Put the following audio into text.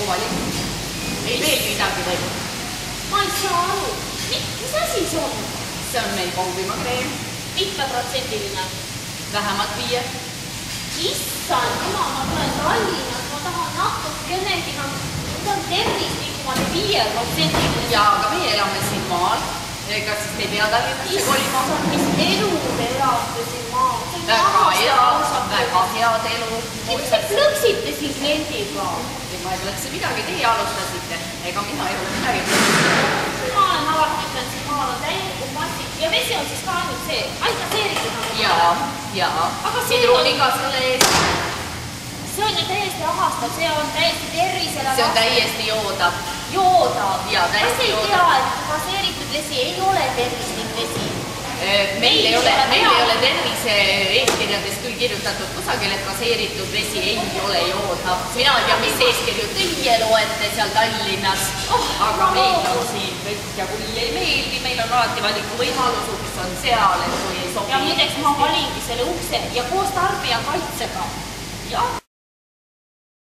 sinu valik. Ei meeldi midagi või? Ma ei saa aru. Mis asi see on? See on meil kombimagreem. Mitmeprotsendiline? Vähemalt 5. Issand, jumal, ma tulen Tallinnas, ma tahan natukenegi, ma tahan tervislikumad 5%. Jaa, aga meie elame siin maal. Kas siis te ei pea Tallinnasse kolima? Mis elu te elate siin maal? Väga head elu. Mis te plõksite siin kliendiga? Ma ei plõkse midagi, teie alustasite. Ega mina ei ole midagi plõksinud. Ma olen alati ütlen, siin maal on täielikult massi. Ja vesi on siis ka ainult see, ainult gaseeritud nagu. Jaa. Aga see sidruniga selle eest. See on ju täiesti ahastav, see on täiesti tervisele. See on täiesti joodav. Joodav? Jaa, täiesti joodav. Kas ei tea, et gaseeritud vesi ei ole tervislik vesi? Meil ei ole tervise eeskirjades küll kirjutatud kusagil, et gaseeritud vesi ei ole joodav. Mina ei tea, mis eeskirju teie loete seal Tallinnas. Aga meil on siin kõik ja kui ei meeldi, meil on alati valikuvõimalus, uks on seal, et kui ei sobi. Ja muideks ma valingi selle ukse ja koos tarbijakaitsega. Jah.